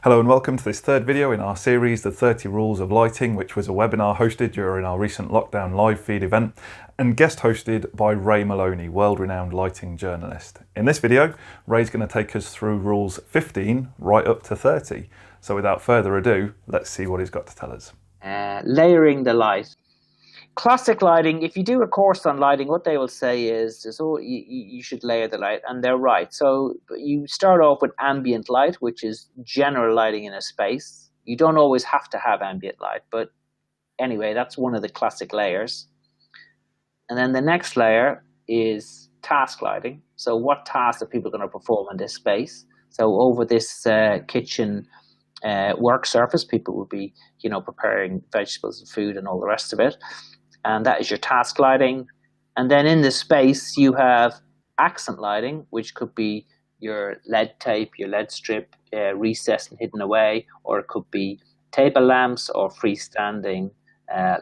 Hello and welcome to this third video in our series, The 30 Rules of Lighting, which was a webinar hosted during our recent lockdown live feed event and guest hosted by Ray Molony, world-renowned lighting journalist. In this video, Ray's going to take us through rules 15 right up to 30. So without further ado, let's see what he's got to tell us. Layering the light. Classic lighting, if you do a course on lighting, what they will say is oh, you should layer the light, and they're right. So you start off with ambient light, which is general lighting in a space. You don't always have to have ambient light, but anyway, that's one of the classic layers. And then the next layer is task lighting. So what tasks are people going to perform in this space? So over this kitchen work surface, people will be, preparing vegetables and food and all the rest of it. And that is your task lighting. And then in this space, you have accent lighting, which could be your LED tape, your LED strip, recessed and hidden away, or it could be table lamps or freestanding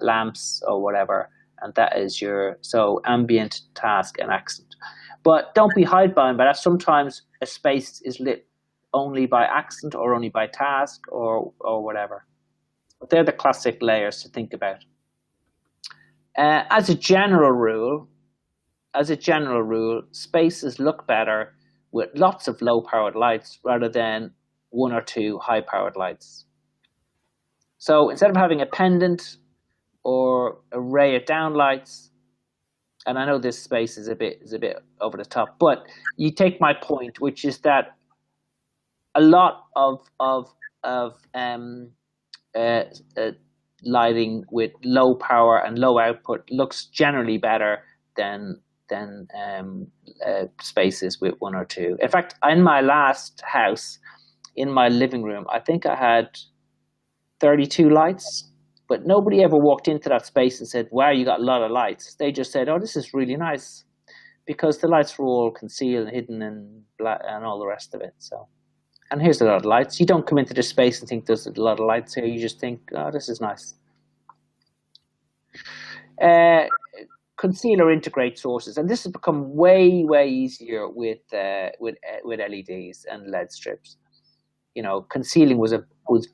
lamps or whatever. And that is so ambient, task, and accent. But don't be hidebound by that. Sometimes a space is lit only by accent or only by task or whatever. But they're the classic layers to think about. As a general rule, spaces look better with lots of low-powered lights rather than one or two high-powered lights. So instead of having a pendant or array of downlights, and I know this space is a bit over the top, but you take my point, which is that a lot of lighting with low power and low output looks generally better than spaces with one or two. In fact, in my last house, in my living room, I think I had 32 lights, but nobody ever walked into that space and said, wow, you got a lot of lights. They just said, oh, this is really nice, because the lights were all concealed and hidden and all the rest of it. So. And here's a lot of lights. You don't come into this space and think there's a lot of lights here. You just think, oh, this is nice. Conceal or integrate sources, and this has become way easier with LEDs and LED strips. Concealing was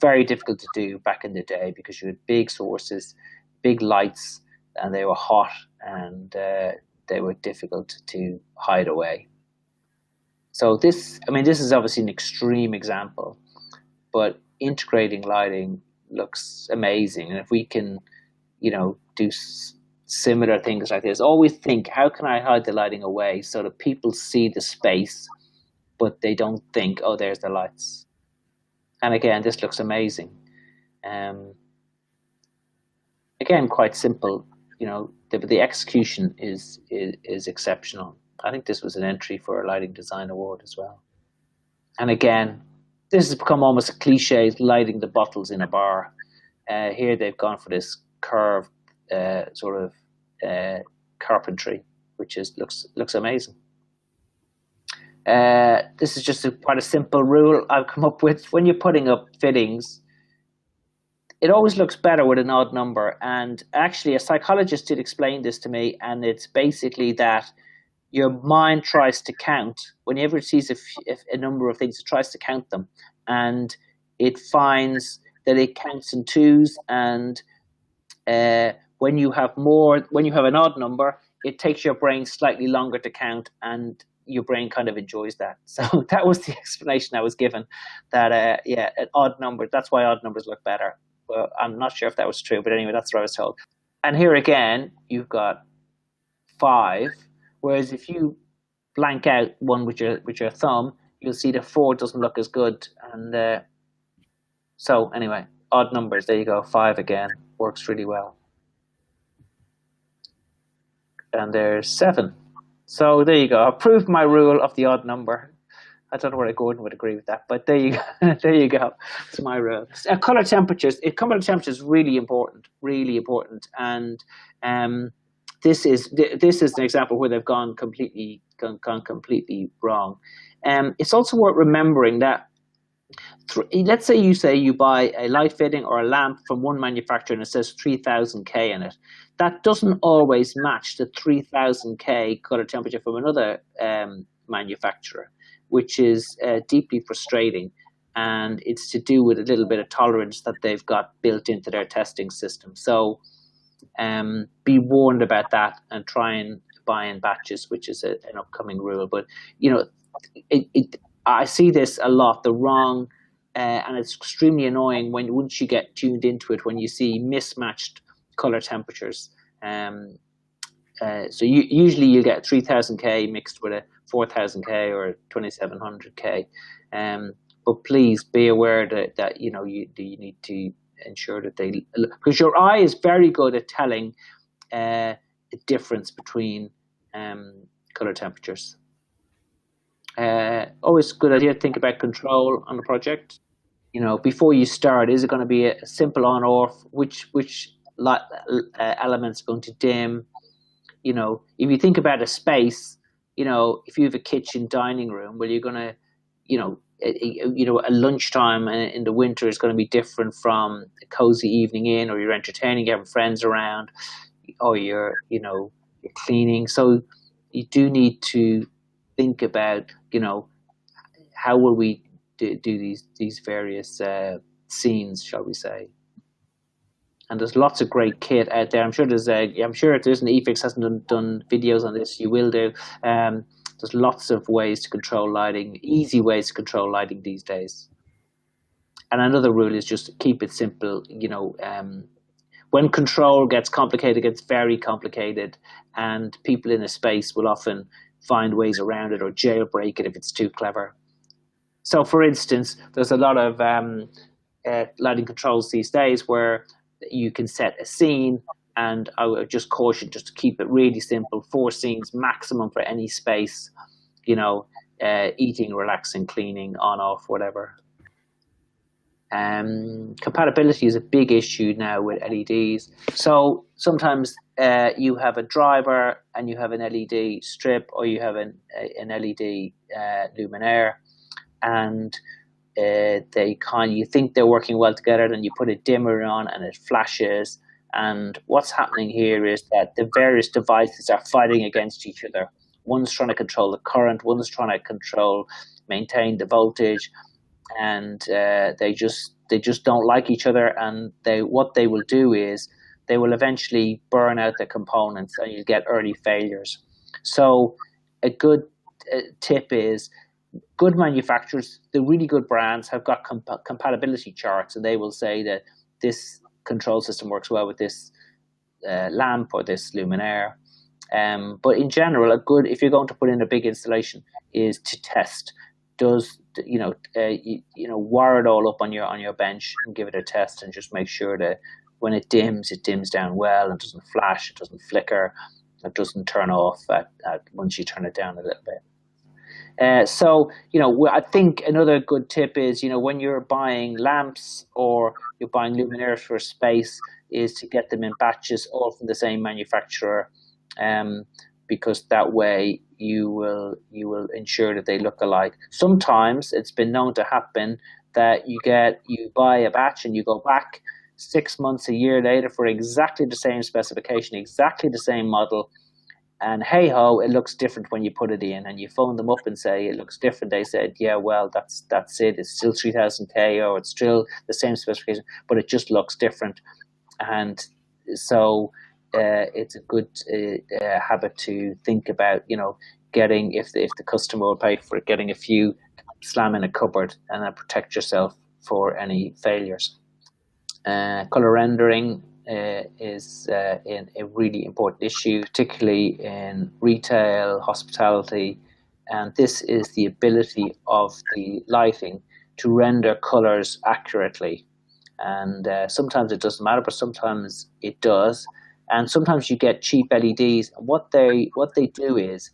very difficult to do back in the day because you had big sources, big lights, and they were hot and they were difficult to hide away. So this is obviously an extreme example, but integrating lighting looks amazing. And if we can, do similar things like this, always think, how can I hide the lighting away so that people see the space, but they don't think, oh, there's the lights. And again, this looks amazing. Again, quite simple, the execution is exceptional. I think this was an entry for a Lighting Design Award as well. And again, this has become almost a cliche, lighting the bottles in a bar. Here they've gone for this curved sort of carpentry, which looks amazing. This is just quite a simple rule I've come up with. When you're putting up fittings, it always looks better with an odd number. And actually, a psychologist did explain this to me, and it's basically that your mind tries to count. Whenever it sees a number of things, it tries to count them. And it finds that it counts in twos. And when you have an odd number, it takes your brain slightly longer to count, and your brain kind of enjoys that. So that was the explanation I was given, that, an odd number, that's why odd numbers look better. Well, I'm not sure if that was true, but anyway, that's what I was told. And here again, you've got 5. Whereas if you blank out one with your thumb, you'll see that 4 doesn't look as good. And so anyway, odd numbers, there you go, 5 again, works really well. And there's 7. So there you go, I've proved my rule of the odd number. I don't know whether Gordon would agree with that, but there you go. There you go. It's my rule. Color temperatures. Color temperature is really important, and this is an example where they've gone completely wrong. It's also worth remembering that let's say you buy a light fitting or a lamp from one manufacturer and it says 3000K in it. That doesn't always match the 3000K color temperature from another manufacturer, which is deeply frustrating. and it's to do with a little bit of tolerance that they've got built into their testing system. So be warned about that, and try and buy in batches, which is an upcoming rule. But I see this a lot, the wrong, and it's extremely annoying once you get tuned into it, when you see mismatched color temperatures. So usually you get 3000K mixed with a 4000K or a 2700K. But please be aware that you need to ensure that because your eye is very good at telling the difference between color temperatures. Always a good idea to think about control on the project. Before you start, is it going to be a simple on off? Which elements are going to dim? If you think about a space, if you have a kitchen dining room, well, you're going to, a lunchtime in the winter is going to be different from a cozy evening in, or you're entertaining, having friends around, or you're cleaning. So you do need to think about, how will we do these various scenes, shall we say? And there's lots of great kit out there. I'm sure if there's an eFIXX hasn't done videos on this, you will do. There's lots of ways to control lighting, easy ways to control lighting these days. And another rule is just to keep it simple. When control gets complicated, it gets very complicated, and people in a space will often find ways around it or jailbreak it if it's too clever. So, for instance, there's a lot of lighting controls these days where you can set a scene, and I would just caution just to keep it really simple. 4 scenes maximum for any space, eating, relaxing, cleaning, on, off, whatever. Compatibility is a big issue now with LEDs. So sometimes you have a driver and you have an LED strip, or you have an LED luminaire, and you think they're working well together, then you put a dimmer on and it flashes. And what's happening here is that the various devices are fighting against each other. One's trying to control the current, one's trying to maintain the voltage, and they just don't like each other. And what they will do is they will eventually burn out the components, and you get early failures. So a good tip is, good manufacturers, the really good brands, have got compatibility charts, and they will say that this control system works well with this lamp or this luminaire. But in general, if you're going to put in a big installation, is to test. Wire it all up on your bench and give it a test, and just make sure that when it dims down well, and doesn't flash, it doesn't flicker, it doesn't turn off once you turn it down a little bit. So I think another good tip is, when you're buying lamps or you're buying luminaires for a space, is to get them in batches, all from the same manufacturer, because that way you will ensure that they look alike. Sometimes it's been known to happen that you buy a batch and you go back 6 months, a year later for exactly the same specification, exactly the same model, and hey ho, it looks different when you put it in, and you phone them up and say it looks different. They said, yeah, well, that's it. It's still 3000K, or it's still the same specification, but it just looks different. And so it's a good habit to think about, getting, if the customer will pay for it, getting a few, slam in a cupboard, and then protect yourself for any failures. Color rendering is a really important issue, particularly in retail, hospitality, and this is the ability of the lighting to render colors accurately. And sometimes it doesn't matter, but sometimes it does. And sometimes you get cheap LEDs. And what they do is,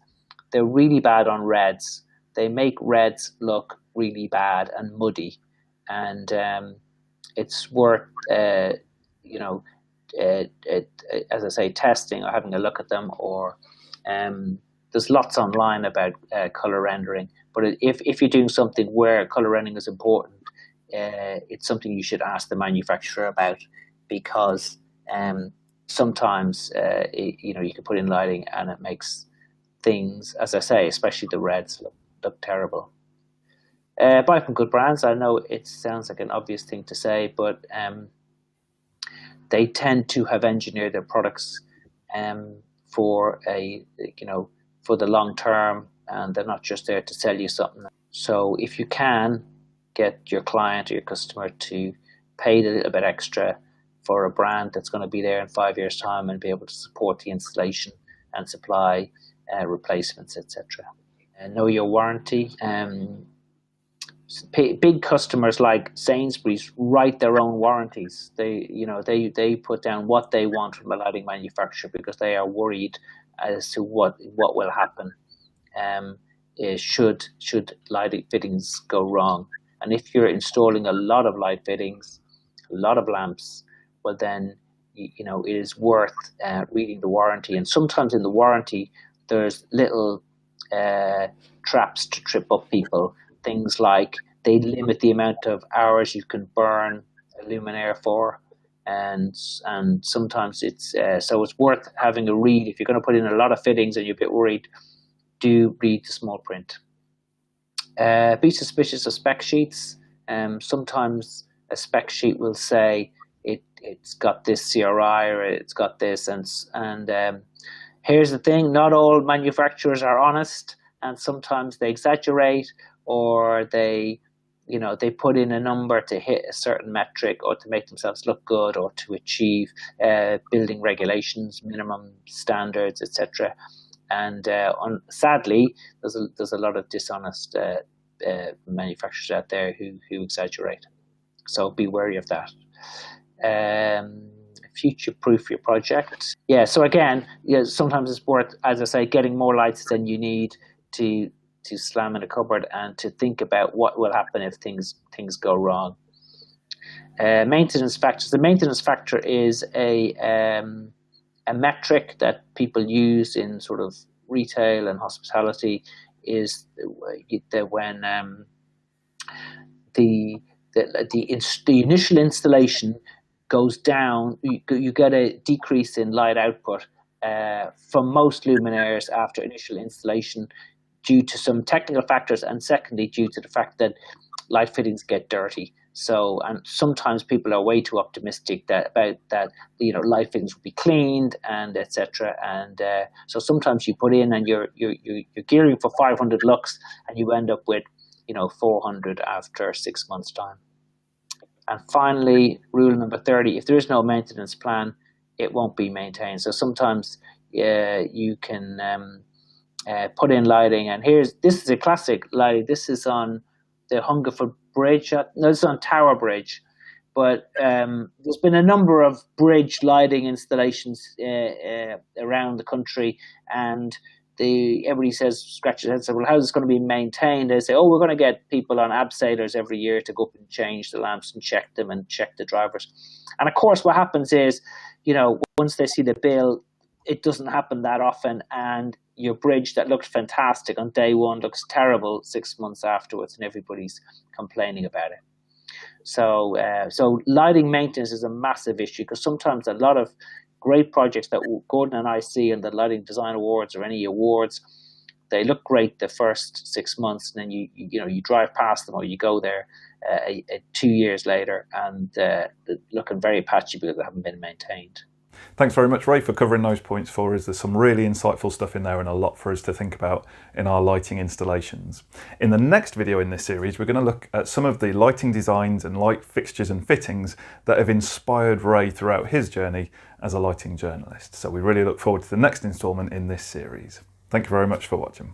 they're really bad on reds. They make reds look really bad and muddy, and it's worth as I say, testing or having a look at them. Or there's lots online about color rendering. But if you're doing something where color rendering is important, it's something you should ask the manufacturer about, because sometimes you can put in lighting and it makes things, as I say, especially the reds, look terrible. Buy from good brands. I know it sounds like an obvious thing to say, but they tend to have engineered their products for for the long term, and they're not just there to sell you something. So if you can get your client or your customer to pay a little bit extra for a brand that's going to be there in 5 years' time and be able to support the installation and supply replacements, etc. And know your warranty. Big customers like Sainsbury's write their own warranties. They put down what they want from a lighting manufacturer because they are worried as to what will happen should lighting fittings go wrong. And if you're installing a lot of light fittings, a lot of lamps, well then it is worth reading the warranty. And sometimes in the warranty there's little traps to trip up people. Things like they limit the amount of hours you can burn a luminaire for, and sometimes it's so it's worth having a read. If you're going to put in a lot of fittings and you're a bit worried, do read the small print. Be suspicious of spec sheets. Sometimes a spec sheet will say it's got this CRI or it's got this, and here's the thing: not all manufacturers are honest, and sometimes they exaggerate, or they put in a number to hit a certain metric or to make themselves look good or to achieve building regulations, minimum standards, etc. And sadly, there's a lot of dishonest manufacturers out there who exaggerate. So be wary of that. Future-proof your project. Yeah. So again, sometimes it's worth, as I say, getting more lights than you need to slam in a cupboard and to think about what will happen if things go wrong. Maintenance factors. The maintenance factor is a metric that people use in sort of retail and hospitality. Is that when the initial installation goes down, you get a decrease in light output from most luminaires after initial installation, due to some technical factors, and secondly due to the fact that light fittings get dirty. So, and sometimes people are way too optimistic about that light fittings will be cleaned and etc. And so sometimes you put in and you're gearing for 500 lux and you end up with 400 after 6 months' time. And finally, rule number 30: if there is no maintenance plan, it won't be maintained. So sometimes you can put in lighting, and this is a classic lighting. This is on the Hungerford Bridge. No, this is on Tower Bridge, but there's been a number of bridge lighting installations around the country, and everybody scratches their head and says, well, how is this going to be maintained? They say, oh, we're going to get people on abseilers every year to go up and change the lamps and check them and check the drivers. And of course what happens is, once they see the bill, it doesn't happen that often, and your bridge that looked fantastic on day one looks terrible 6 months afterwards, and everybody's complaining about it. So lighting maintenance is a massive issue, because sometimes a lot of great projects that Gordon and I see in the Lighting Design Awards or any awards, they look great the first 6 months, and then you drive past them or you go there 2 years later, and they're looking very patchy because they haven't been maintained. Thanks very much, Ray, for covering those points for us. There's some really insightful stuff in there and a lot for us to think about in our lighting installations. In the next video in this series, we're going to look at some of the lighting designs and light fixtures and fittings that have inspired Ray throughout his journey as a lighting journalist. So we really look forward to the next instalment in this series. Thank you very much for watching.